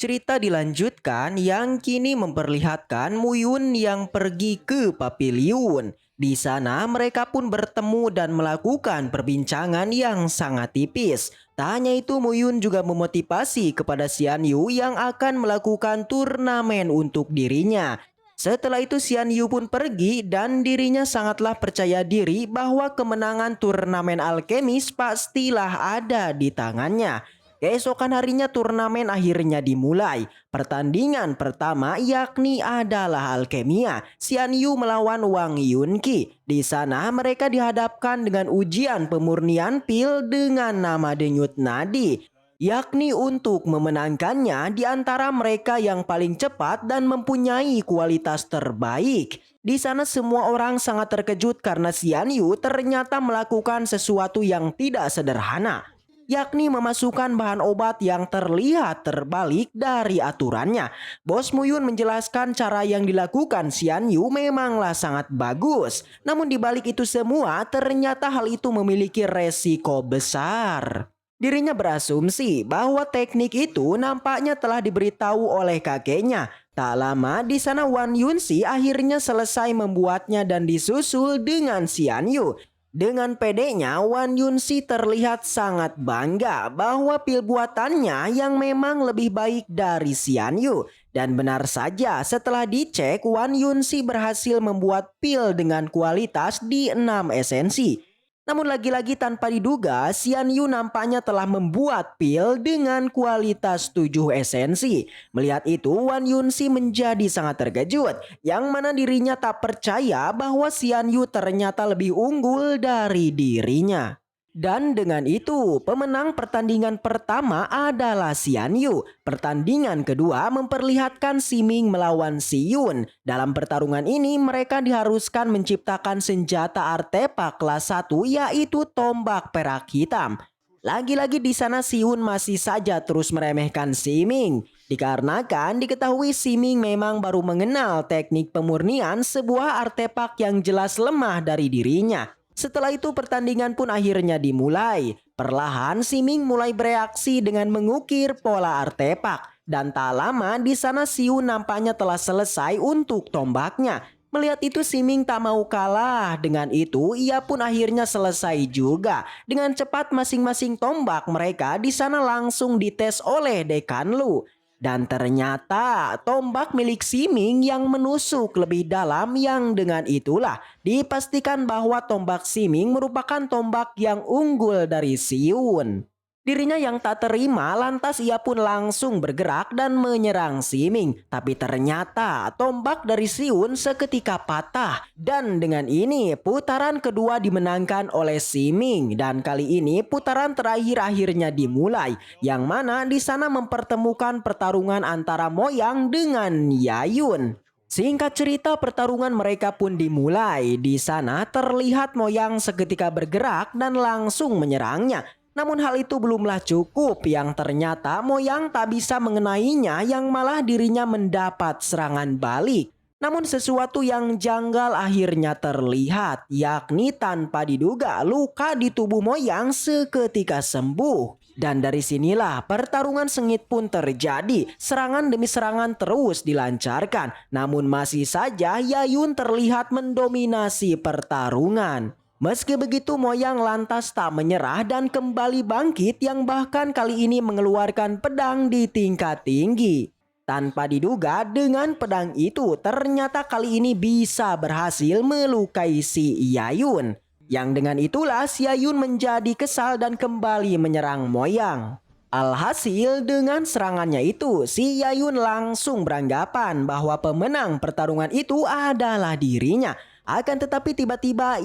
Cerita dilanjutkan yang kini memperlihatkan Muyun yang pergi ke paviliun. Di sana mereka pun bertemu dan melakukan perbincangan yang sangat tipis. Tak hanya itu, Muyun juga memotivasi kepada Xian Yu yang akan melakukan turnamen untuk dirinya. Setelah itu Xian Yu pun pergi dan dirinya sangatlah percaya diri bahwa kemenangan turnamen alkemis pastilah ada di tangannya. Keesokan harinya turnamen akhirnya dimulai. Pertandingan pertama yakni adalah alkemia. Xian Yu melawan Wang Yunqi. Di sana mereka dihadapkan dengan ujian pemurnian pil dengan nama denyut nadi. Yakni untuk memenangkannya di antara mereka yang paling cepat dan mempunyai kualitas terbaik. Di sana semua orang sangat terkejut karena Xian Yu ternyata melakukan sesuatu yang tidak sederhana, yakni memasukkan bahan obat yang terlihat terbalik dari aturannya. Bos Muyun menjelaskan cara yang dilakukan Xian Yu memanglah sangat bagus. Namun di balik itu semua, ternyata hal itu memiliki resiko besar. Dirinya berasumsi bahwa teknik itu nampaknya telah diberitahu oleh kakeknya. Tak lama di sana Wan Yunxi akhirnya selesai membuatnya dan disusul dengan Xian Yu. Dengan pedenya, Wan Yunxi terlihat sangat bangga bahwa pil buatannya yang memang lebih baik dari Xian Yu. Dan benar saja, setelah dicek, Wan Yunxi berhasil membuat pil dengan kualitas di 6 esensi. Namun lagi-lagi tanpa diduga, Xian Yu nampaknya telah membuat pil dengan kualitas 7 esensi. Melihat itu, Wan Yunxi menjadi sangat terkejut, yang mana dirinya tak percaya bahwa Xian Yu ternyata lebih unggul dari dirinya. Dan dengan itu, pemenang pertandingan pertama adalah Xian Yu. Pertandingan kedua memperlihatkan Siming melawan Si Yun. Dalam pertarungan ini, mereka diharuskan menciptakan senjata artefak kelas 1 yaitu tombak perak hitam. Lagi-lagi di sana Si Yun masih saja terus meremehkan Siming. Dikarenakan diketahui Siming memang baru mengenal teknik pemurnian sebuah artefak yang jelas lemah dari dirinya. Setelah itu pertandingan pun akhirnya dimulai. Perlahan Siming mulai bereaksi dengan mengukir pola artefak. Dan tak lama di sana Siu nampaknya telah selesai untuk tombaknya. Melihat itu Siming tak mau kalah. Dengan itu ia pun akhirnya selesai juga. Dengan cepat masing-masing tombak mereka di sana langsung dites oleh Dekan Lu. Dan ternyata tombak milik Siming yang menusuk lebih dalam, yang dengan itulah dipastikan bahwa tombak Siming merupakan tombak yang unggul dari Siun. Dirinya yang tak terima lantas ia pun langsung bergerak dan menyerang Siming. Tapi ternyata tombak dari Siun seketika patah. Dan dengan ini putaran kedua dimenangkan oleh Siming. Dan kali ini putaran terakhir akhirnya dimulai. Yang mana di sana mempertemukan pertarungan antara Moyang dengan Yayun. Singkat cerita pertarungan mereka pun dimulai. Di sana terlihat Moyang seketika bergerak dan langsung menyerangnya. Namun hal itu belumlah cukup, yang ternyata Moyang tak bisa mengenainya, yang malah dirinya mendapat serangan balik. Namun sesuatu yang janggal akhirnya terlihat, yakni tanpa diduga luka di tubuh Moyang seketika sembuh. Dan dari sinilah pertarungan sengit pun terjadi. Serangan demi serangan terus dilancarkan. Namun masih saja Yayun terlihat mendominasi pertarungan. Meski begitu Moyang lantas tak menyerah dan kembali bangkit, yang bahkan kali ini mengeluarkan pedang di tingkat tinggi. Tanpa diduga dengan pedang itu ternyata kali ini bisa berhasil melukai si Yayun. Yang dengan itulah si Yayun menjadi kesal dan kembali menyerang Moyang. Alhasil dengan serangannya itu si Yayun langsung beranggapan bahwa pemenang pertarungan itu adalah dirinya. Akan tetapi tiba-tiba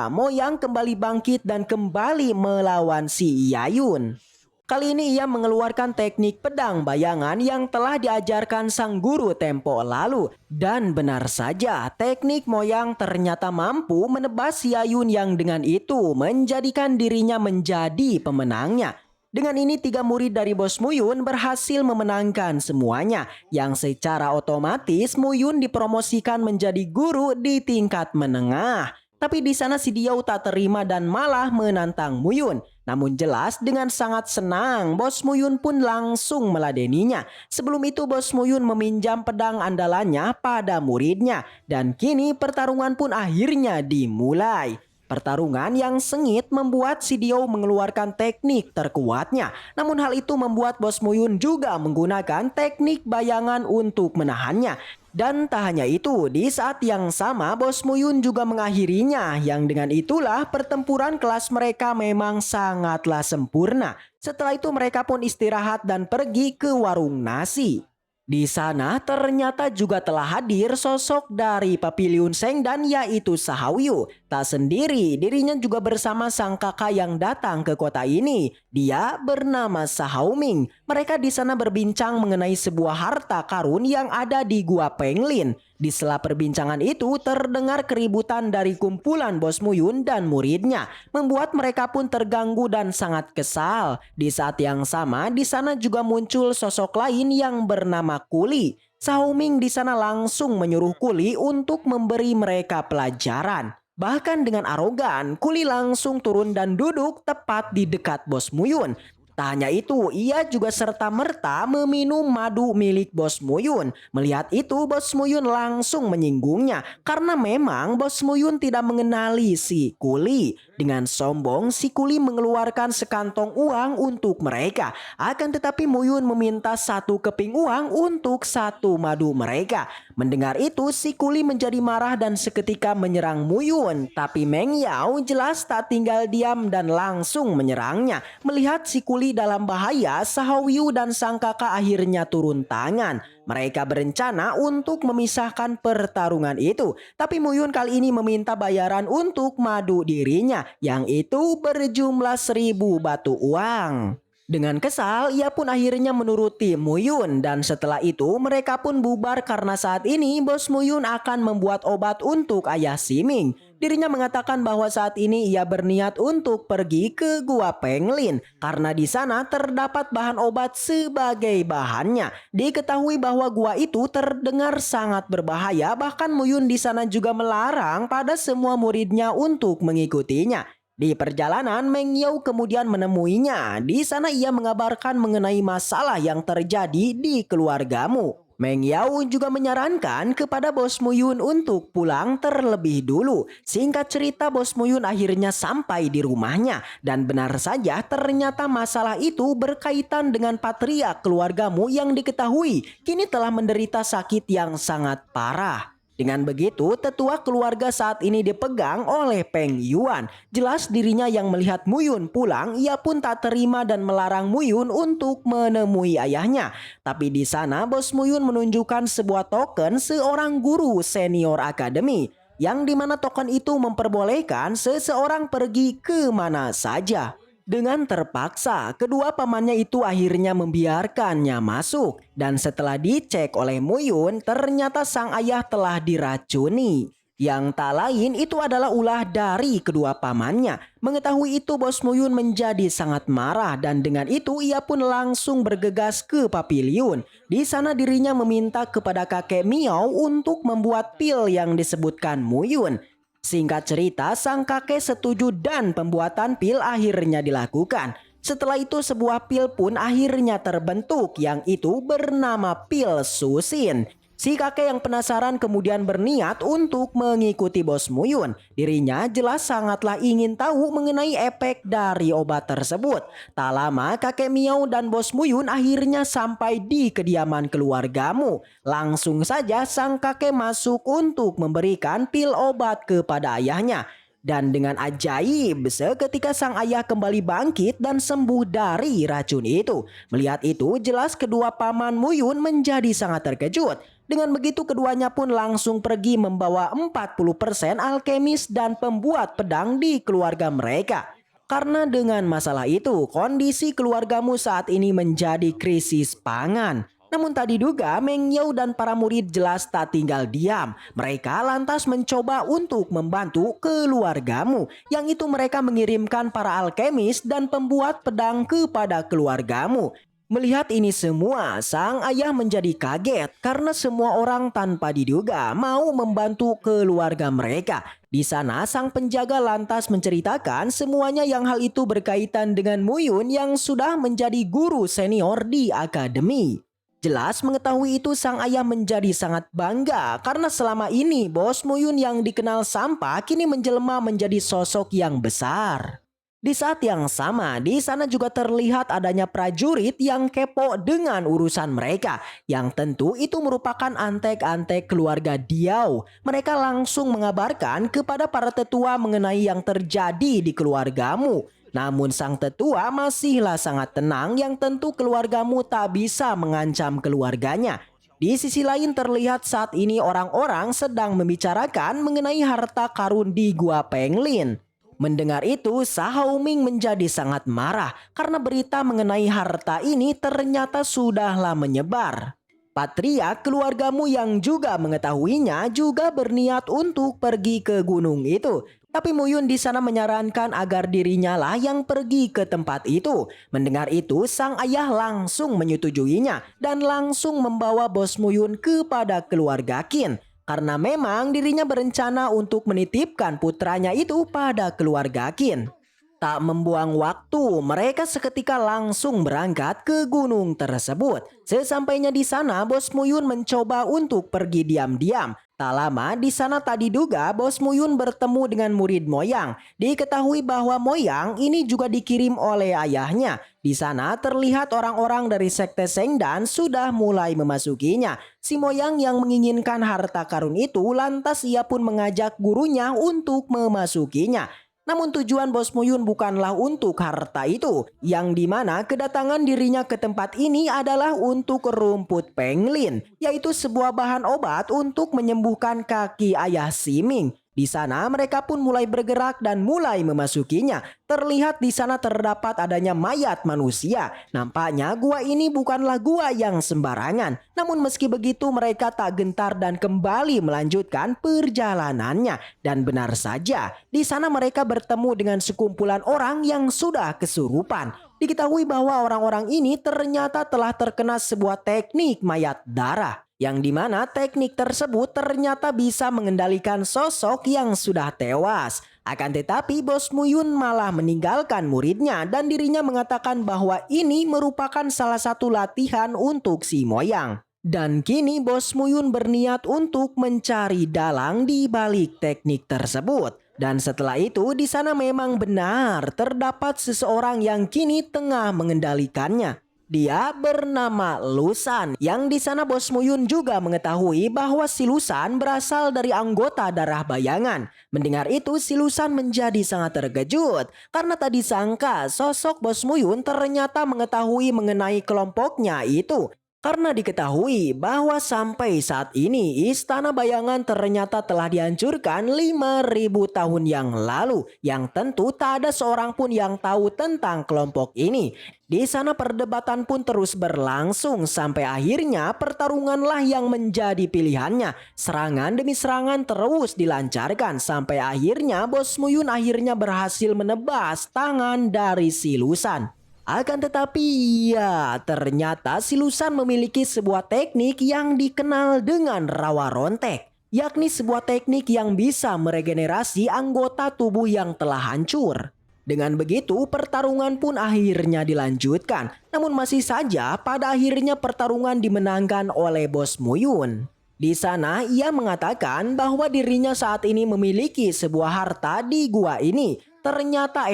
Moyang kembali bangkit dan kembali melawan si Yayun. Kali ini ia mengeluarkan teknik pedang bayangan yang telah diajarkan sang guru tempo lalu. Dan benar saja teknik Moyang ternyata mampu menebas si Yayun, yang dengan itu menjadikan dirinya menjadi pemenangnya. Dengan ini 3 murid dari Bos Muyun berhasil memenangkan semuanya, yang secara otomatis Muyun dipromosikan menjadi guru di tingkat menengah. Tapi di sana si Diao tak terima dan malah menantang Muyun. Namun jelas dengan sangat senang Bos Muyun pun langsung meladeninya. Sebelum itu Bos Muyun meminjam pedang andalannya pada muridnya. Dan kini pertarungan pun akhirnya dimulai. Pertarungan yang sengit membuat si Dio mengeluarkan teknik terkuatnya. Namun hal itu membuat Bos Muyun juga menggunakan teknik bayangan untuk menahannya. Dan tak hanya itu, di saat yang sama Bos Muyun juga mengakhirinya, yang dengan itulah pertempuran kelas mereka memang sangatlah sempurna. Setelah itu mereka pun istirahat dan pergi ke warung nasi. Di sana ternyata juga telah hadir sosok dari Papiliun Sengdan yaitu Sahawyu. Tak sendiri, dirinya juga bersama sang kakak yang datang ke kota ini. Dia bernama Sahauming. Mereka di sana berbincang mengenai sebuah harta karun yang ada di Gua Penglin. Di sela perbincangan itu terdengar keributan dari kumpulan Bos Muyun dan muridnya, membuat mereka pun terganggu dan sangat kesal. Di saat yang sama, di sana juga muncul sosok lain yang bernama Kuli. Saoming di sana langsung menyuruh Kuli untuk memberi mereka pelajaran. Bahkan dengan arogan, Kuli langsung turun dan duduk tepat di dekat Bos Muyun. Tak hanya itu, ia juga serta-merta meminum madu milik Bos Muyun. Melihat itu, Bos Muyun langsung menyinggungnya karena memang Bos Muyun tidak mengenali si Kuli. Dengan sombong, si Kuli mengeluarkan sekantong uang untuk mereka. Akan tetapi Muyun meminta satu keping uang untuk satu madu mereka. Mendengar itu, si Kuli menjadi marah dan seketika menyerang Muyun. Tapi Meng Yao jelas tak tinggal diam dan langsung menyerangnya. Melihat si Kuli dalam bahaya, Sahawyu dan sang kakak akhirnya turun tangan. Mereka berencana untuk memisahkan pertarungan itu. Tapi Muyun kali ini meminta bayaran untuk madu dirinya, yang itu berjumlah 1.000 batu uang. Dengan kesal, ia pun akhirnya menuruti Muyun dan setelah itu mereka pun bubar karena saat ini Bos Muyun akan membuat obat untuk ayah Siming. Dirinya mengatakan bahwa saat ini ia berniat untuk pergi ke Gua Penglin karena di sana terdapat bahan obat sebagai bahannya. Diketahui bahwa gua itu terdengar sangat berbahaya, bahkan Muyun di sana juga melarang pada semua muridnya untuk mengikutinya. Di perjalanan, Meng Yao kemudian menemuinya. Di sana ia mengabarkan mengenai masalah yang terjadi di keluargamu. Meng Yao juga menyarankan kepada Bos Muyun untuk pulang terlebih dulu. Singkat cerita, Bos Muyun akhirnya sampai di rumahnya. Dan benar saja ternyata masalah itu berkaitan dengan patriark keluargamu yang diketahui kini telah menderita sakit yang sangat parah. Dengan begitu, tetua keluarga saat ini dipegang oleh Peng Yuan. Jelas dirinya yang melihat Muyun pulang, ia pun tak terima dan melarang Muyun untuk menemui ayahnya. Tapi di sana Bos Muyun menunjukkan sebuah token seorang guru senior akademi, yang dimana token itu memperbolehkan seseorang pergi ke mana saja. Dengan terpaksa, kedua pamannya itu akhirnya membiarkannya masuk. Dan setelah dicek oleh Muyun, ternyata sang ayah telah diracuni. Yang tak lain itu adalah ulah dari kedua pamannya. Mengetahui itu Bos Muyun menjadi sangat marah dan dengan itu ia pun langsung bergegas ke Papiliun. Di sana dirinya meminta kepada kakek Miao untuk membuat pil yang disebutkan Muyun. Singkat cerita, sang kakek setuju dan pembuatan pil akhirnya dilakukan. Setelah itu sebuah pil pun akhirnya terbentuk yang itu bernama pil Susin. Si kakek yang penasaran kemudian berniat untuk mengikuti Bos Muyun. Dirinya jelas sangatlah ingin tahu mengenai efek dari obat tersebut. Tak lama kakek Miao dan Bos Muyun akhirnya sampai di kediaman keluargamu. Langsung saja sang kakek masuk untuk memberikan pil obat kepada ayahnya. Dan dengan ajaib, seketika sang ayah kembali bangkit dan sembuh dari racun itu. Melihat itu, jelas kedua paman Muyun menjadi sangat terkejut. Dengan begitu keduanya pun langsung pergi membawa 40% alkemis dan pembuat pedang di keluarga mereka. Karena dengan masalah itu, kondisi keluargamu saat ini menjadi krisis pangan. Namun tak diduga, Meng Yao dan para murid jelas tak tinggal diam. Mereka lantas mencoba untuk membantu keluargamu. Yang itu mereka mengirimkan para alkemis dan pembuat pedang kepada keluargamu. Melihat ini semua, sang ayah menjadi kaget karena semua orang tanpa diduga mau membantu keluarga mereka. Di sana, sang penjaga lantas menceritakan semuanya yang hal itu berkaitan dengan Muyun yang sudah menjadi guru senior di akademi. Jelas mengetahui itu sang ayah menjadi sangat bangga karena selama ini bos Muyun yang dikenal sampah kini menjelma menjadi sosok yang besar. Di saat yang sama, di sana juga terlihat adanya prajurit yang kepo dengan urusan mereka, yang tentu itu merupakan antek-antek keluarga Diao. Mereka langsung mengabarkan kepada para tetua mengenai yang terjadi di keluargamu. Namun sang tetua masihlah sangat tenang yang tentu keluargamu tak bisa mengancam keluarganya. Di sisi lain terlihat saat ini orang-orang sedang membicarakan mengenai harta karun di Gua Penglin. Mendengar itu, Sao Ming menjadi sangat marah karena berita mengenai harta ini ternyata sudahlah menyebar. Patria, keluargamu yang juga mengetahuinya juga berniat untuk pergi ke gunung itu. Tapi Muyun di sana menyarankan agar dirinya lah yang pergi ke tempat itu. Mendengar itu, sang ayah langsung menyetujuinya dan langsung membawa bos Muyun kepada keluarga Qin. Karena memang dirinya berencana untuk menitipkan putranya itu pada keluarga Qin. Tak membuang waktu, mereka seketika langsung berangkat ke gunung tersebut. Sesampainya di sana, bos Muyun mencoba untuk pergi diam-diam. Tak lama di sana tak diduga bos Muyun bertemu dengan murid Moyang. Diketahui bahwa Moyang ini juga dikirim oleh ayahnya. Di sana terlihat orang-orang dari sekte Sengdan sudah mulai memasukinya. Si Moyang yang menginginkan harta karun itu lantas ia pun mengajak gurunya untuk memasukinya. Namun tujuan bos Muyun bukanlah untuk harta itu, yang dimana kedatangan dirinya ke tempat ini adalah untuk rumput penglin, yaitu sebuah bahan obat untuk menyembuhkan kaki ayah Siming. Di sana mereka pun mulai bergerak dan mulai memasukinya. Terlihat di sana terdapat adanya mayat manusia. Nampaknya gua ini bukanlah gua yang sembarangan. Namun meski begitu mereka tak gentar dan kembali melanjutkan perjalanannya. Dan benar saja, di sana mereka bertemu dengan sekumpulan orang yang sudah kesurupan. Diketahui bahwa orang-orang ini ternyata telah terkena sebuah teknik mayat darah. Yang dimana teknik tersebut ternyata bisa mengendalikan sosok yang sudah tewas. Akan tetapi bos Muyun malah meninggalkan muridnya dan dirinya mengatakan bahwa ini merupakan salah satu latihan untuk si Moyang. Dan kini bos Muyun berniat untuk mencari dalang di balik teknik tersebut. Dan setelah itu di sana memang benar terdapat seseorang yang kini tengah mengendalikannya. Dia bernama Lusan, yang di sana bos Muyun juga mengetahui bahwa si Lusan berasal dari anggota darah bayangan. Mendengar itu si Lusan menjadi sangat terkejut karena tak disangka sosok bos Muyun ternyata mengetahui mengenai kelompoknya itu. Karena diketahui bahwa sampai saat ini istana bayangan ternyata telah dihancurkan 5.000 tahun yang lalu, yang tentu tak ada seorang pun yang tahu tentang kelompok ini. Di sana perdebatan pun terus berlangsung sampai akhirnya pertarunganlah yang menjadi pilihannya. Serangan demi serangan terus dilancarkan sampai akhirnya bos Muyun akhirnya berhasil menebas tangan dari si Lusan. Akan tetapi ya ternyata si Lusan memiliki sebuah teknik yang dikenal dengan rawa rontek. Yakni sebuah teknik yang bisa meregenerasi anggota tubuh yang telah hancur. Dengan begitu pertarungan pun akhirnya dilanjutkan. Namun masih saja pada akhirnya pertarungan dimenangkan oleh bos Muyun. Di sana ia mengatakan bahwa dirinya saat ini memiliki sebuah harta di gua ini. Ternyata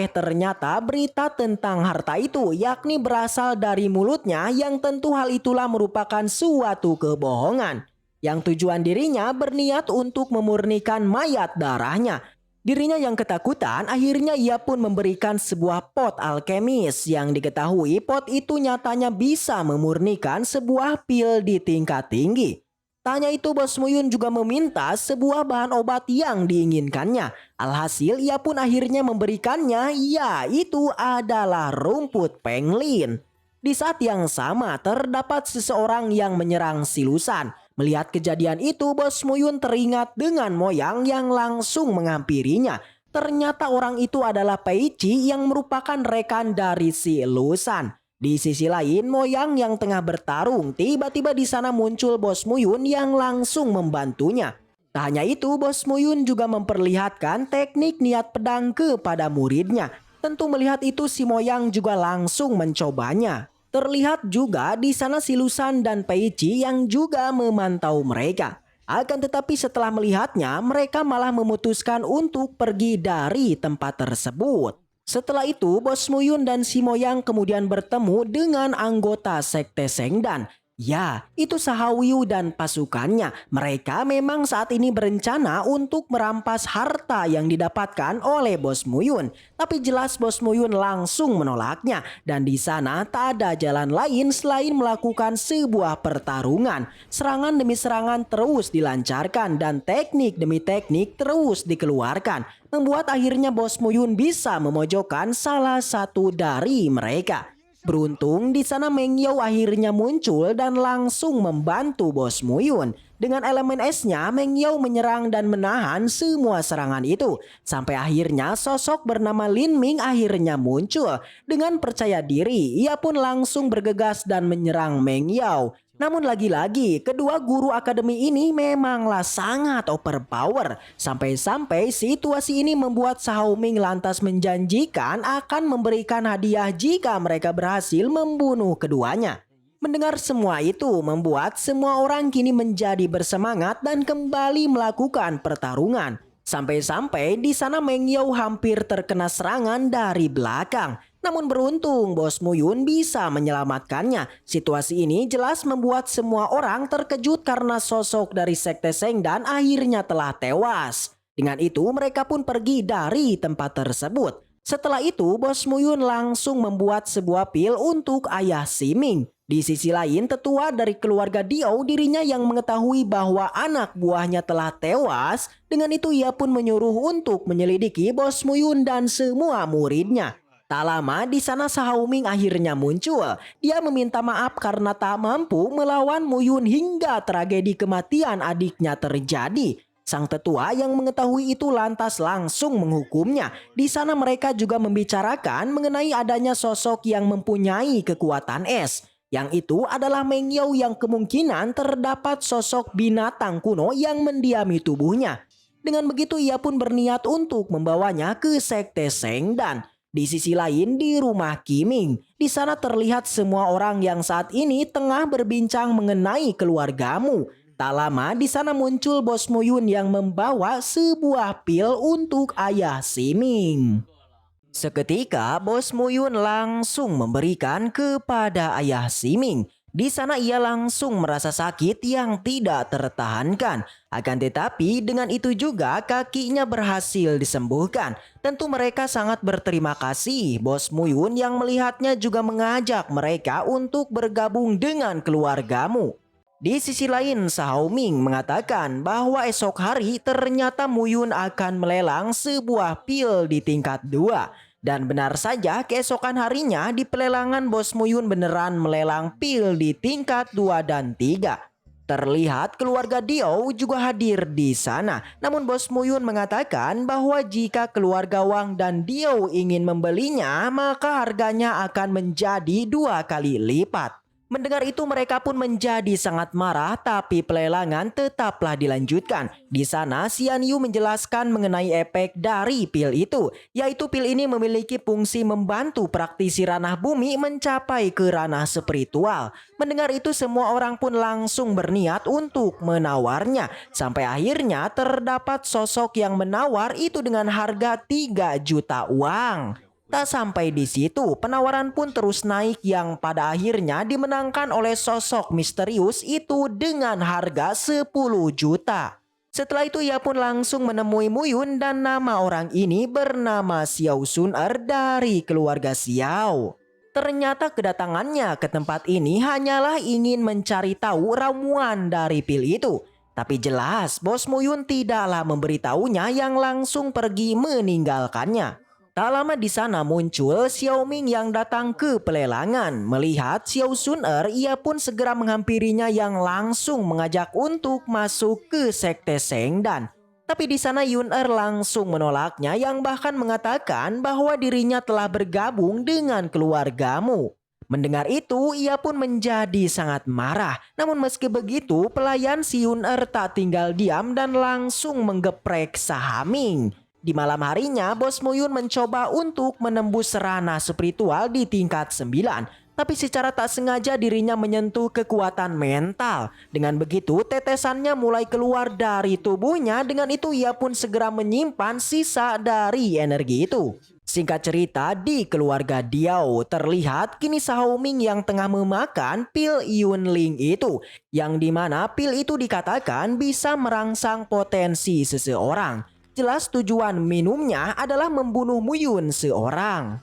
berita tentang harta itu yakni berasal dari mulutnya yang tentu hal itulah merupakan suatu kebohongan. Yang tujuan dirinya berniat untuk memurnikan mayat darahnya. Dirinya yang ketakutan akhirnya ia pun memberikan sebuah pot alkemis yang diketahui pot itu nyatanya bisa memurnikan sebuah pil di tingkat tinggi. Tanya itu bos Muyun juga meminta sebuah bahan obat yang diinginkannya. Alhasil ia pun akhirnya memberikannya, yaitu adalah rumput penglin. Di saat yang sama terdapat seseorang yang menyerang si Lusan. Melihat kejadian itu bos Muyun teringat dengan Moyang yang langsung menghampirinya. Ternyata orang itu adalah Peici yang merupakan rekan dari si Lusan. Di sisi lain, Moyang yang tengah bertarung, tiba-tiba di sana muncul Bos Muyun yang langsung membantunya. Tak hanya itu, Bos Muyun juga memperlihatkan teknik niat pedang kepada muridnya. Tentu melihat itu si Moyang juga langsung mencobanya. Terlihat juga di sana si Lusan dan Peici yang juga memantau mereka. Akan tetapi setelah melihatnya, mereka malah memutuskan untuk pergi dari tempat tersebut. Setelah itu, Bos Muyun dan si Moyang kemudian bertemu dengan anggota Sekte Sengdan. Ya, itu Sahawiyu dan pasukannya. Mereka memang saat ini berencana untuk merampas harta yang didapatkan oleh Bos Muyun. Tapi jelas Bos Muyun langsung menolaknya. Dan di sana tak ada jalan lain selain melakukan sebuah pertarungan. Serangan demi serangan terus dilancarkan dan teknik demi teknik terus dikeluarkan. Membuat akhirnya Bos Muyun bisa memojokkan salah satu dari mereka. Beruntung di sana Meng Yao akhirnya muncul dan langsung membantu Bos Muyun. Dengan elemen esnya, Meng Yao menyerang dan menahan semua serangan itu. Sampai akhirnya sosok bernama Lin Ming akhirnya muncul. Dengan percaya diri, ia pun langsung bergegas dan menyerang Meng Yao. Namun lagi-lagi, kedua guru akademi ini memanglah sangat overpower. Sampai-sampai situasi ini membuat Shao Ming lantas menjanjikan akan memberikan hadiah jika mereka berhasil membunuh keduanya. Mendengar semua itu membuat semua orang kini menjadi bersemangat dan kembali melakukan pertarungan. Sampai-sampai di sana Meng Yao hampir terkena serangan dari belakang. Namun beruntung Bos Muyun bisa menyelamatkannya. Situasi ini jelas membuat semua orang terkejut karena sosok dari Sekte Sengdan akhirnya telah tewas. Dengan itu mereka pun pergi dari tempat tersebut. Setelah itu Bos Muyun langsung membuat sebuah pil untuk ayah Siming. Di sisi lain tetua dari keluarga Diao dirinya yang mengetahui bahwa anak buahnya telah tewas. Dengan itu ia pun menyuruh untuk menyelidiki Bos Muyun dan semua muridnya. Tak lama di sana Shao Ming akhirnya muncul. Dia meminta maaf karena tak mampu melawan Muyun hingga tragedi kematian adiknya terjadi. Sang tetua yang mengetahui itu lantas langsung menghukumnya. Di sana mereka juga membicarakan mengenai adanya sosok yang mempunyai kekuatan es. Yang itu adalah Meng Yao yang kemungkinan terdapat sosok binatang kuno yang mendiami tubuhnya. Dengan begitu ia pun berniat untuk membawanya ke Sekte Sengdan. Di sisi lain di rumah Qiming, di sana terlihat semua orang yang saat ini tengah berbincang mengenai keluargamu. Tak lama di sana muncul Bos Muyun yang membawa sebuah pil untuk ayah Siming. Seketika Bos Muyun langsung memberikan kepada ayah Siming. Di sana ia langsung merasa sakit yang tidak tertahankan. Akan tetapi dengan itu juga kakinya berhasil disembuhkan. Tentu mereka sangat berterima kasih. Bos Muyun yang melihatnya juga mengajak mereka untuk bergabung dengan keluargamu. Di sisi lain Shao Ming mengatakan bahwa esok hari ternyata Muyun akan melelang sebuah pil di tingkat 2. Dan benar saja keesokan harinya di pelelangan Bos Muyun beneran melelang pil di tingkat 2 dan 3. Terlihat keluarga Diao juga hadir di sana. Namun Bos Muyun mengatakan bahwa jika keluarga Wang dan Diao ingin membelinya maka harganya akan menjadi 2 kali lipat. Mendengar itu mereka pun menjadi sangat marah tapi pelelangan tetaplah dilanjutkan. Di sana Xian Yu menjelaskan mengenai efek dari pil itu. Yaitu pil ini memiliki fungsi membantu praktisi ranah bumi mencapai ke ranah spiritual. Mendengar itu semua orang pun langsung berniat untuk menawarnya. Sampai akhirnya terdapat sosok yang menawar itu dengan harga 3 juta uang. Tak sampai di situ, penawaran pun terus naik yang pada akhirnya dimenangkan oleh sosok misterius itu dengan harga 10 juta. Setelah itu ia pun langsung menemui Muyun dan nama orang ini bernama Xiao Sun-er dari keluarga Xiao. Ternyata kedatangannya ke tempat ini hanyalah ingin mencari tahu ramuan dari pil itu. Tapi jelas Bos Muyun tidaklah memberitahunya yang langsung pergi meninggalkannya. Tak lama di sana muncul Xiao Ming yang datang ke pelelangan. Melihat Xiao Sun-er, ia pun segera menghampirinya yang langsung mengajak untuk masuk ke Sekte Sengdan. Tapi di sana Yun-er langsung menolaknya yang bahkan mengatakan bahwa dirinya telah bergabung dengan keluargamu. Mendengar itu, ia pun menjadi sangat marah. Namun meski begitu, pelayan si Yun-er tak tinggal diam dan langsung menggeprek Sahaming. Di malam harinya, Bos Muyun mencoba untuk menembus ranah spiritual di tingkat 9. Tapi secara tak sengaja dirinya menyentuh kekuatan mental. Dengan begitu, tetesannya mulai keluar dari tubuhnya. Dengan itu ia pun segera menyimpan sisa dari energi itu. Singkat cerita, di keluarga Diao terlihat kini Xiaoming yang tengah memakan pil Yunling itu. Yang dimana pil itu dikatakan bisa merangsang potensi seseorang. Jelas tujuan minumnya adalah membunuh Muyun seorang.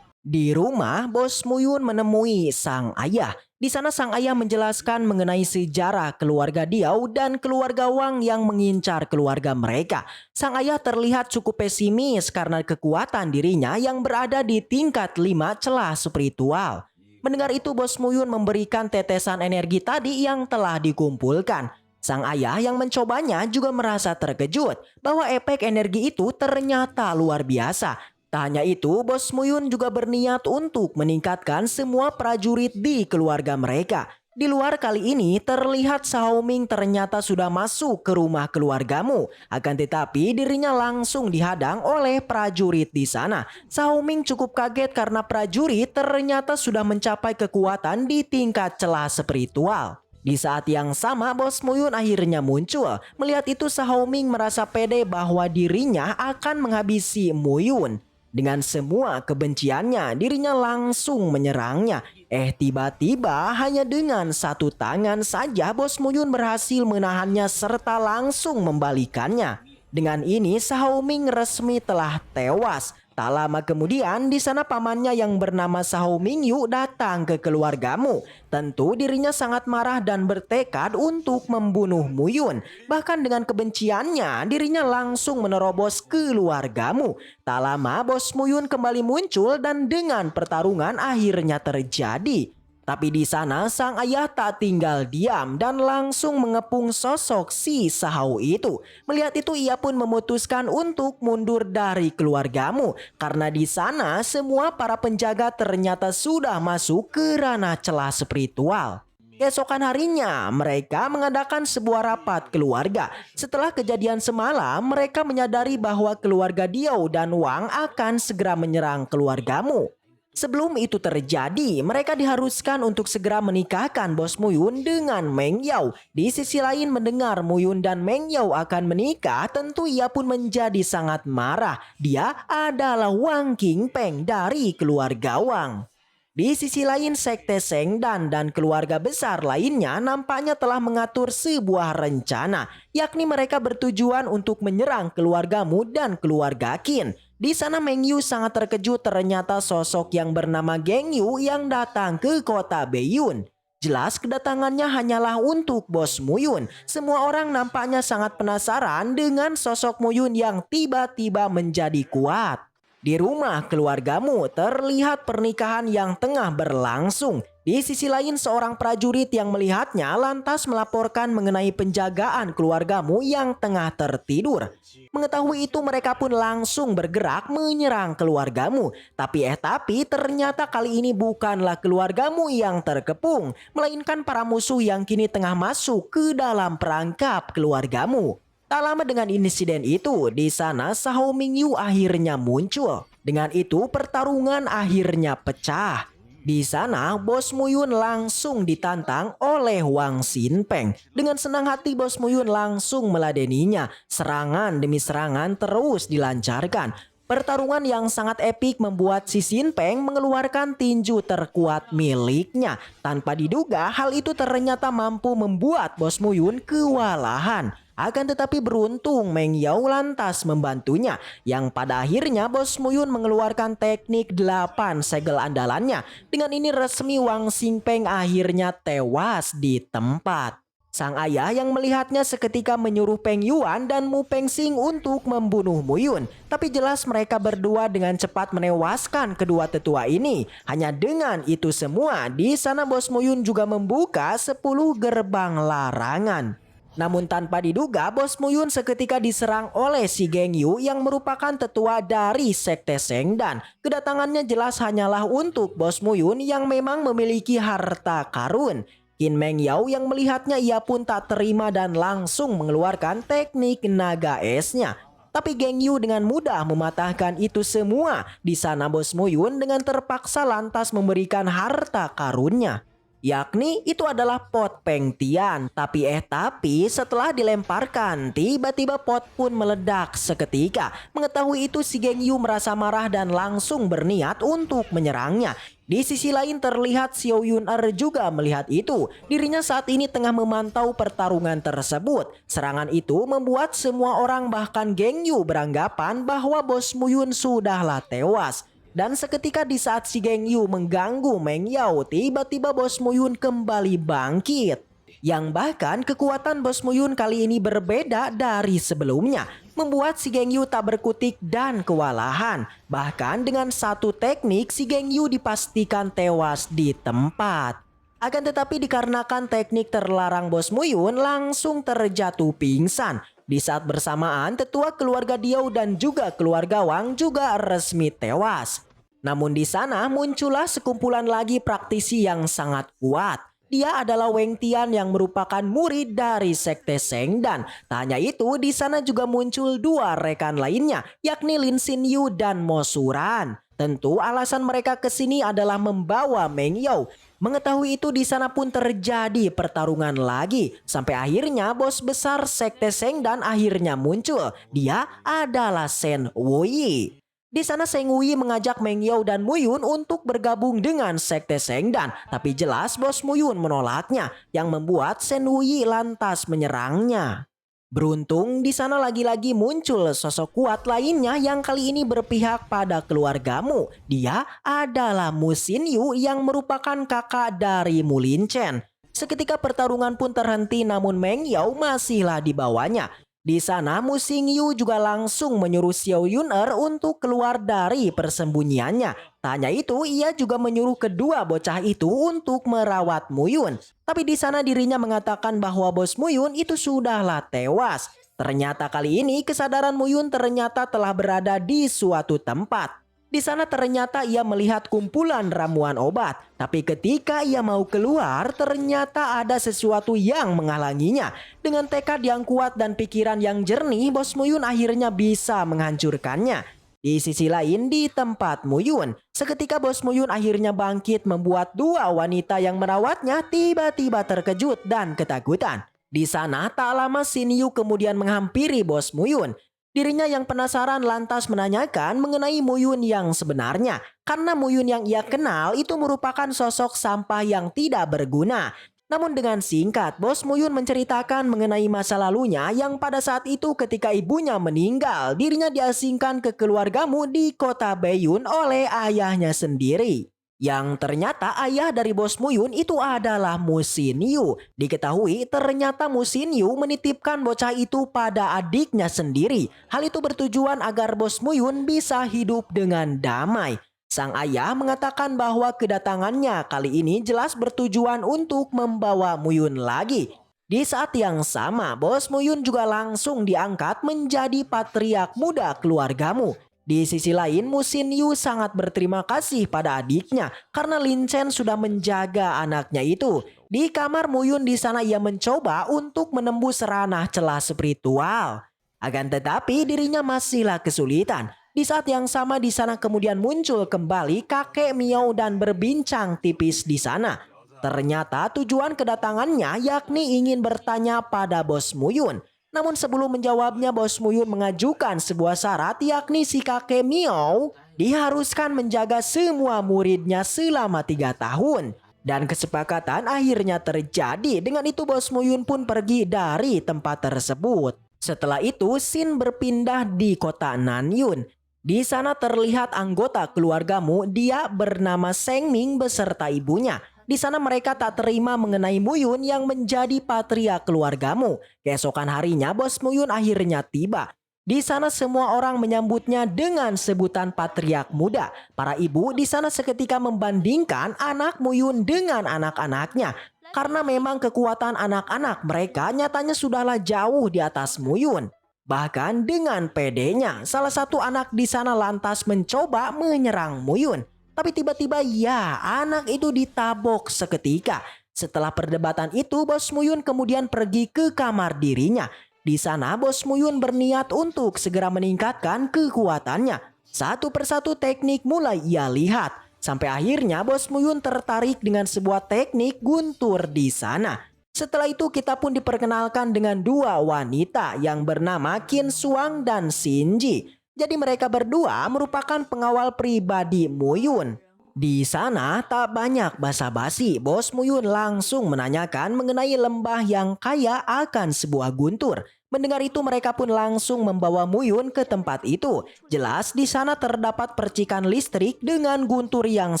Di rumah, Bos Muyun menemui sang ayah. Di sana sang ayah menjelaskan mengenai sejarah keluarga Diao dan keluarga Wang yang mengincar keluarga mereka. Sang ayah terlihat cukup pesimis karena kekuatan dirinya yang berada di tingkat 5 celah spiritual. Mendengar itu, Bos Muyun memberikan tetesan energi tadi yang telah dikumpulkan. Sang ayah yang mencobanya juga merasa terkejut bahwa efek energi itu ternyata luar biasa. Tak hanya itu, Bos Muyun juga berniat untuk meningkatkan semua prajurit di keluarga mereka. Di luar kali ini terlihat Xiaoming ternyata sudah masuk ke rumah keluargamu. Akan tetapi dirinya langsung dihadang oleh prajurit di sana. Xiaoming cukup kaget karena prajurit ternyata sudah mencapai kekuatan di tingkat celah spiritual. Di saat yang sama, Bos Muyun akhirnya muncul. Melihat itu, Xiaoming merasa pede bahwa dirinya akan menghabisi Muyun. Dengan semua kebenciannya, dirinya langsung menyerangnya. Tiba-tiba hanya dengan satu tangan saja Bos Muyun berhasil menahannya serta langsung membalikannya. Dengan ini Xiaoming resmi telah tewas. Tak lama kemudian di sana pamannya yang bernama Xiao Mingyu datang ke keluargamu. Tentu dirinya sangat marah dan bertekad untuk membunuh Muyun. Bahkan dengan kebenciannya dirinya langsung menerobos keluargamu. Tak lama Bos Muyun kembali muncul dan dengan pertarungan akhirnya terjadi. Tapi di sana sang ayah tak tinggal diam dan langsung mengepung sosok si Xiao itu. Melihat itu ia pun memutuskan untuk mundur dari keluargamu. Karena di sana semua para penjaga ternyata sudah masuk ke ranah celah spiritual. Keesokan harinya mereka mengadakan sebuah rapat keluarga. Setelah kejadian semalam mereka menyadari bahwa keluarga Diao dan Wang akan segera menyerang keluargamu. Sebelum itu terjadi, mereka diharuskan untuk segera menikahkan Bos Muyun dengan Meng Yao. Di sisi lain mendengar Muyun dan Meng Yao akan menikah, tentu ia pun menjadi sangat marah. Dia adalah Wang Qingpeng dari keluarga Wang. Di sisi lain, Sekte Sengdan dan keluarga besar lainnya nampaknya telah mengatur sebuah rencana, yakni mereka bertujuan untuk menyerang keluargamu dan keluarga Qin. Di sana Meng Yu sangat terkejut ternyata sosok yang bernama Geng Yu yang datang ke kota Beiyun. Jelas kedatangannya hanyalah untuk Bos Muyun. Semua orang nampaknya sangat penasaran dengan sosok Muyun yang tiba-tiba menjadi kuat. Di rumah keluargamu terlihat pernikahan yang tengah berlangsung. Di sisi lain seorang prajurit yang melihatnya lantas melaporkan mengenai penjagaan keluargamu yang tengah tertidur. Mengetahui itu mereka pun langsung bergerak menyerang keluargamu. Tapi ternyata kali ini bukanlah keluargamu yang terkepung, melainkan para musuh yang kini tengah masuk ke dalam perangkap keluargamu. Tak lama dengan insiden itu, di sana Xiao Mingyu akhirnya muncul. Dengan itu pertarungan akhirnya pecah. Di sana Bos Muyun langsung ditantang oleh Wang Xinpeng. Dengan senang hati Bos Muyun langsung meladeninya. Serangan demi serangan terus dilancarkan. Pertarungan yang sangat epik membuat si Xinpeng mengeluarkan tinju terkuat miliknya. Tanpa diduga hal itu ternyata mampu membuat Bos Muyun kewalahan. Akan tetapi beruntung Meng Yao lantas membantunya, yang pada akhirnya Bos Muyun mengeluarkan teknik 8 segel andalannya. Dengan ini resmi Wang Xinpeng akhirnya tewas di tempat. Sang ayah yang melihatnya seketika menyuruh Peng Yuan dan Mu Pengxing untuk membunuh Muyun. Tapi jelas mereka berdua dengan cepat menewaskan kedua tetua ini. Hanya dengan itu semua, di sana Bos Muyun juga membuka 10 gerbang larangan. Namun tanpa diduga, Bos Muyun seketika diserang oleh si Geng Yu yang merupakan tetua dari Sekte Sengdan. Kedatangannya jelas hanyalah untuk Bos Muyun yang memang memiliki harta karun. Qin Meng Yao yang melihatnya ia pun tak terima dan langsung mengeluarkan teknik naga esnya. Tapi Geng Yu dengan mudah mematahkan itu semua. Di sana Bos Muyun dengan terpaksa lantas memberikan harta karunnya. Yakni itu adalah pot Peng Tian. Tapi setelah dilemparkan, tiba-tiba pot pun meledak seketika. Mengetahui itu si Geng Yu merasa marah dan langsung berniat untuk menyerangnya. Di sisi lain terlihat Xiao Yun-er juga melihat itu. Dirinya saat ini tengah memantau pertarungan tersebut. Serangan itu membuat semua orang bahkan Geng Yu beranggapan bahwa Bos Muyun sudahlah tewas. Dan seketika di saat si Geng Yu mengganggu Meng Yao, tiba-tiba Bos Muyun kembali bangkit. Yang bahkan kekuatan Bos Muyun kali ini berbeda dari sebelumnya. Membuat si Geng Yu tak berkutik dan kewalahan. Bahkan dengan satu teknik si Geng Yu dipastikan tewas di tempat. Akan tetapi dikarenakan teknik terlarang Bos Muyun langsung terjatuh pingsan. Di saat bersamaan tetua keluarga Diao dan juga keluarga Wang juga resmi tewas. Namun di sana muncullah sekumpulan lagi praktisi yang sangat kuat. Dia adalah Weng Tian yang merupakan murid dari Sekte Sengdan. Tak hanya itu, di sana juga muncul dua rekan lainnya, yakni Lin Xin Yu dan Mo Suran. Tentu alasan mereka ke sini adalah membawa Meng Yao. Mengetahui itu di sana pun terjadi pertarungan lagi. Sampai akhirnya bos besar Sekte Sengdan akhirnya muncul. Dia adalah Shen Wuyi. Di sana Shen Wuyi mengajak Meng Yao dan Muyun untuk bergabung dengan Sekte Sengdan. Tapi jelas bos Muyun menolaknya, yang membuat Shen Wuyi lantas menyerangnya. Beruntung di sana lagi-lagi muncul sosok kuat lainnya yang kali ini berpihak pada keluargamu. Dia adalah Mu Xin Yu yang merupakan kakak dari Mu Lin Chen. Seketika pertarungan pun terhenti namun Meng Yao masihlah dibawanya. Di sana Mu Xin Yu juga langsung menyuruh Xiao Yun-er untuk keluar dari persembunyiannya. Tak hanya itu, ia juga menyuruh kedua bocah itu untuk merawat Muyun. Tapi di sana dirinya mengatakan bahwa bos Muyun itu sudahlah tewas. Ternyata kali ini kesadaran Muyun ternyata telah berada di suatu tempat. Di sana ternyata ia melihat kumpulan ramuan obat. Tapi ketika ia mau keluar, ternyata ada sesuatu yang menghalanginya. Dengan tekad yang kuat dan pikiran yang jernih, bos Muyun akhirnya bisa menghancurkannya. Di sisi lain di tempat Muyun, seketika bos Muyun akhirnya bangkit membuat dua wanita yang merawatnya tiba-tiba terkejut dan ketakutan. Di sana tak lama Xin Yu kemudian menghampiri bos Muyun. Dirinya yang penasaran lantas menanyakan mengenai Muyun yang sebenarnya. Karena Muyun yang ia kenal itu merupakan sosok sampah yang tidak berguna. Namun dengan singkat, bos Muyun menceritakan mengenai masa lalunya yang pada saat itu ketika ibunya meninggal, dirinya diasingkan ke keluargamu di kota Baiyun oleh ayahnya sendiri. Yang ternyata ayah dari bos Muyun itu adalah Mu Xin Yu. Diketahui ternyata Mu Xin Yu menitipkan bocah itu pada adiknya sendiri. Hal itu bertujuan agar bos Muyun bisa hidup dengan damai. Sang ayah mengatakan bahwa kedatangannya kali ini jelas bertujuan untuk membawa Muyun lagi. Di saat yang sama, bos Muyun juga langsung diangkat menjadi patriark muda keluargamu. Di sisi lain, Mu Xin Yu sangat berterima kasih pada adiknya karena Lin Chen sudah menjaga anaknya itu. Di kamar Muyun di sana ia mencoba untuk menembus ranah celah spiritual. Akan tetapi dirinya masihlah kesulitan. Di saat yang sama di sana kemudian muncul kembali kakek Miao dan berbincang tipis di sana. Ternyata tujuan kedatangannya yakni ingin bertanya pada bos Muyun. Namun sebelum menjawabnya bos Muyun mengajukan sebuah syarat yakni si kakek Miao diharuskan menjaga semua muridnya selama 3 tahun. Dan kesepakatan akhirnya terjadi. Dengan itu bos Muyun pun pergi dari tempat tersebut. Setelah itu Xin berpindah di kota Nanyun. Di sana terlihat anggota keluargamu, dia bernama Seng Ming beserta ibunya. Di sana mereka tak terima mengenai Muyun yang menjadi patriark keluargamu. Keesokan harinya bos Muyun akhirnya tiba. Di sana semua orang menyambutnya dengan sebutan patriark muda. Para ibu di sana seketika membandingkan anak Muyun dengan anak-anaknya. Karena memang kekuatan anak-anak mereka nyatanya sudahlah jauh di atas Muyun. Bahkan dengan pedenya, salah satu anak di sana lantas mencoba menyerang Muyun. Tapi tiba-tiba ya, anak itu ditabok seketika. Setelah perdebatan itu, Bos Muyun kemudian pergi ke kamar dirinya. Di sana Bos Muyun berniat untuk segera meningkatkan kekuatannya. Satu persatu teknik mulai ia lihat. Sampai akhirnya Bos Muyun tertarik dengan sebuah teknik guntur di sana. Setelah itu kita pun diperkenalkan dengan dua wanita yang bernama Qin Shuang dan Shinji. Jadi mereka berdua merupakan pengawal pribadi Muyun. Di sana tak banyak basa-basi, Bos Muyun langsung menanyakan mengenai lembah yang kaya akan sebuah guntur. Mendengar itu mereka pun langsung membawa Muyun ke tempat itu. Jelas di sana terdapat percikan listrik dengan guntur yang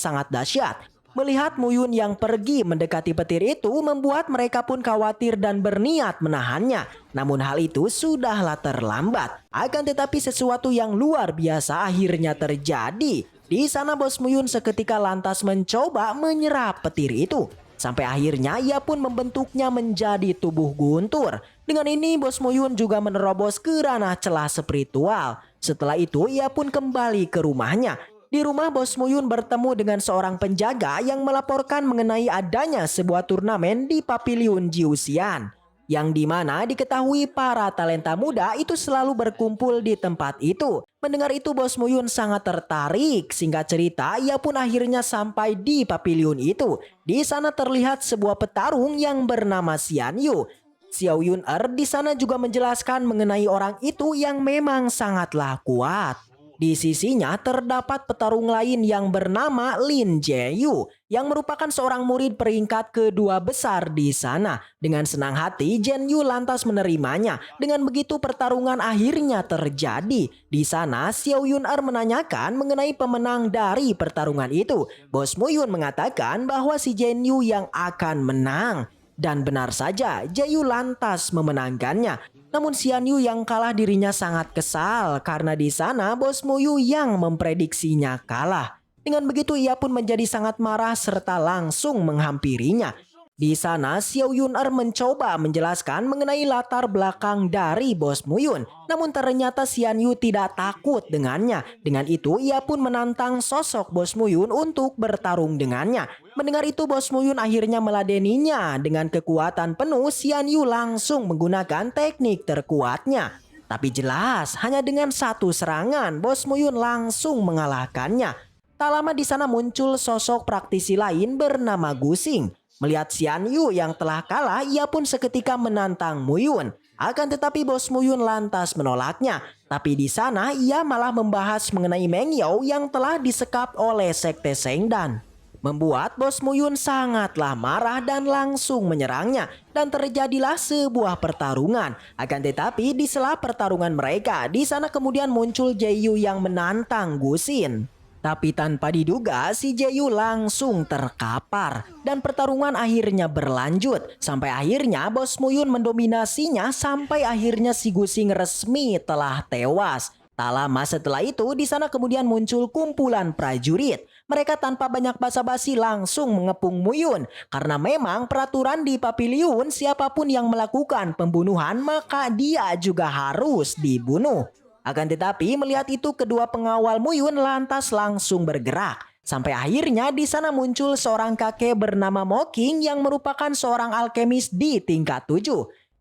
sangat dahsyat. Melihat Muyun yang pergi mendekati petir itu membuat mereka pun khawatir dan berniat menahannya. Namun hal itu sudahlah terlambat. Akan tetapi sesuatu yang luar biasa akhirnya terjadi. Di sana Bos Muyun seketika lantas mencoba menyerap petir itu. Sampai akhirnya ia pun membentuknya menjadi tubuh guntur. Dengan ini Bos Muyun juga menerobos ke ranah celah spiritual. Setelah itu ia pun kembali ke rumahnya. Di rumah Bos Muyun bertemu dengan seorang penjaga yang melaporkan mengenai adanya sebuah turnamen di Paviliun Jiuxian. Yang dimana diketahui para talenta muda itu selalu berkumpul di tempat itu. Mendengar itu Bos Muyun sangat tertarik. Singkat cerita ia pun akhirnya sampai di paviliun itu. Di sana terlihat sebuah petarung yang bernama Xian Yu. Xiao Yun-er di sana juga menjelaskan mengenai orang itu yang memang sangatlah kuat. Di sisinya terdapat petarung lain yang bernama Lin Jieyu yang merupakan seorang murid peringkat kedua besar di sana. Dengan senang hati Jian Yu lantas menerimanya. Dengan begitu pertarungan akhirnya terjadi. Di sana Xiao Yun-er menanyakan mengenai pemenang dari pertarungan itu. Bos Muyun mengatakan bahwa si Jian Yu yang akan menang. Dan benar saja Jieyu lantas memenangkannya. Namun Xian Yu yang kalah dirinya sangat kesal karena di sana Bos Muyun yang memprediksinya kalah. Dengan begitu ia pun menjadi sangat marah serta langsung menghampirinya. Di sana Xiao Yun-er mencoba menjelaskan mengenai latar belakang dari Bos Muyun. Namun ternyata Xian Yu tidak takut dengannya. Dengan itu ia pun menantang sosok Bos Muyun untuk bertarung dengannya. Mendengar itu Bos Muyun akhirnya meladeninya. Dengan kekuatan penuh Xian Yu langsung menggunakan teknik terkuatnya. Tapi jelas hanya dengan satu serangan Bos Muyun langsung mengalahkannya. Tak lama di sana muncul sosok praktisi lain bernama Gusing. Melihat Xian Yu yang telah kalah, ia pun seketika menantang Muyun. Akan tetapi Bos Muyun lantas menolaknya. Tapi di sana ia malah membahas mengenai Meng Yao yang telah disekap oleh Sekte Shengdan. Membuat Bos Muyun sangatlah marah dan langsung menyerangnya. Dan terjadilah sebuah pertarungan. Akan tetapi di sela pertarungan mereka, di sana kemudian muncul Jieyu yang menantang Gusin. Tapi tanpa diduga si Jieyu langsung terkapar dan pertarungan akhirnya berlanjut sampai akhirnya Bos Muyun mendominasinya sampai akhirnya si Gusing resmi telah tewas. Tak lama setelah itu di sana kemudian muncul kumpulan prajurit. Mereka tanpa banyak basa-basi langsung mengepung Muyun karena memang peraturan di paviliun siapapun yang melakukan pembunuhan maka dia juga harus dibunuh. Akan tetapi melihat itu kedua pengawal Muyun lantas langsung bergerak. Sampai akhirnya di sana muncul seorang kakek bernama Moking yang merupakan seorang alkemis di tingkat 7.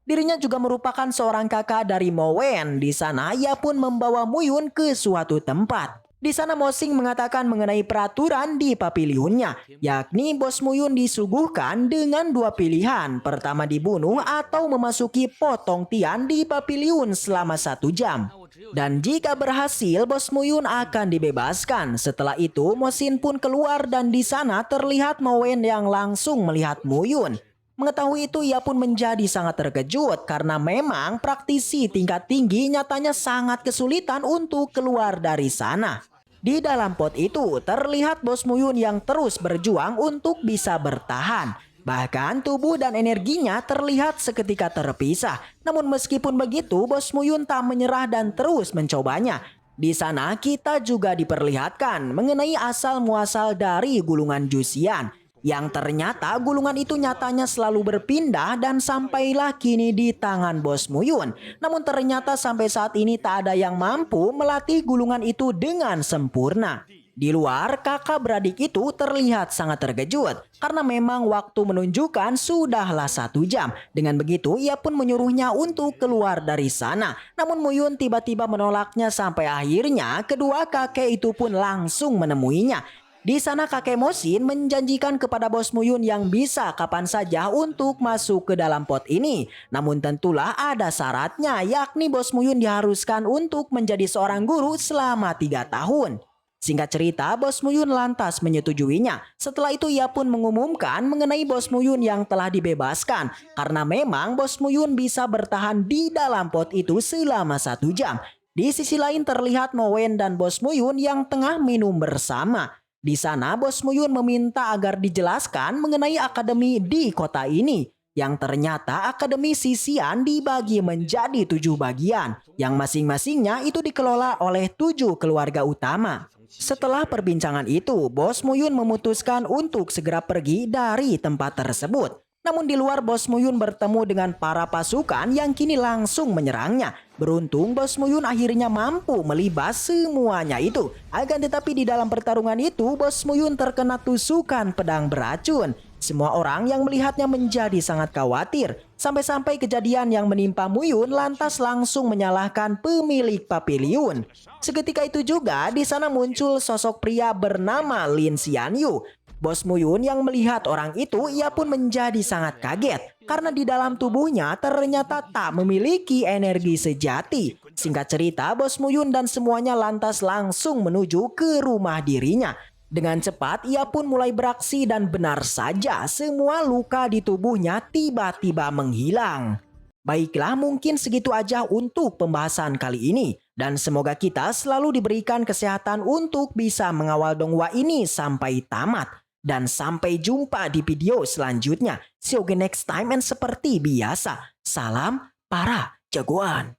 Dirinya juga merupakan seorang kakak dari Mo Wen. Di sana ia pun membawa Muyun ke suatu tempat. Di sana Mosing mengatakan mengenai peraturan di paviliunnya, yakni Bos Muyun disuguhkan dengan dua pilihan. Pertama dibunuh atau memasuki potong tian di paviliun selama 1 jam. Dan jika berhasil Bos Muyun akan dibebaskan. Setelah itu Mosin pun keluar dan di sana terlihat Mowen yang langsung melihat Muyun. Mengetahui itu ia pun menjadi sangat terkejut karena memang praktisi tingkat tinggi nyatanya sangat kesulitan untuk keluar dari sana. Di dalam pot itu terlihat Bos Muyun yang terus berjuang untuk bisa bertahan. Bahkan tubuh dan energinya terlihat seketika terpisah. Namun meskipun begitu Bos Muyun tak menyerah dan terus mencobanya. Di sana kita juga diperlihatkan mengenai asal muasal dari gulungan Jusian. yang ternyata gulungan itu nyatanya selalu berpindah dan sampailah kini di tangan Bos Muyun. Namun ternyata sampai saat ini tak ada yang mampu melatih gulungan itu dengan sempurna. Di luar, kakak beradik itu terlihat sangat terkejut karena memang waktu menunjukkan sudahlah 1 jam. Dengan begitu, ia pun menyuruhnya untuk keluar dari sana. Namun Muyun tiba-tiba menolaknya sampai akhirnya kedua kakek itu pun langsung menemuinya. Di sana kakek Mosin menjanjikan kepada Bos Muyun yang bisa kapan saja untuk masuk ke dalam pot ini. Namun tentulah ada syaratnya, yakni Bos Muyun diharuskan untuk menjadi seorang guru selama 3 tahun. Singkat cerita, Bos Muyun lantas menyetujuinya. Setelah itu ia pun mengumumkan mengenai Bos Muyun yang telah dibebaskan. Karena memang Bos Muyun bisa bertahan di dalam pot itu selama 1 jam. Di sisi lain terlihat Mowen dan Bos Muyun yang tengah minum bersama. Di sana Bos Muyun meminta agar dijelaskan mengenai akademi di kota ini. Yang ternyata akademi Sisian dibagi menjadi 7 bagian. Yang masing-masingnya itu dikelola oleh 7 keluarga utama. Setelah perbincangan itu, Bos Muyun memutuskan untuk segera pergi dari tempat tersebut. Namun di luar Bos Muyun bertemu dengan para pasukan yang kini langsung menyerangnya. Beruntung Bos Muyun akhirnya mampu melibas semuanya itu. Akan tetapi di dalam pertarungan itu Bos Muyun terkena tusukan pedang beracun. Semua orang yang melihatnya menjadi sangat khawatir. Sampai-sampai kejadian yang menimpa Muyun lantas langsung menyalahkan pemilik paviliun. Seketika itu juga di sana muncul sosok pria bernama Lin Xianyu. Bos Muyun yang melihat orang itu ia pun menjadi sangat kaget. Karena di dalam tubuhnya ternyata tak memiliki energi sejati. Singkat cerita Bos Muyun dan semuanya lantas langsung menuju ke rumah dirinya. Dengan cepat ia pun mulai beraksi dan benar saja semua luka di tubuhnya tiba-tiba menghilang. Baiklah, mungkin segitu aja untuk pembahasan kali ini. Dan semoga kita selalu diberikan kesehatan untuk bisa mengawal donghua ini sampai tamat. Dan sampai jumpa di video selanjutnya. See you again next time and seperti biasa, salam para jagoan.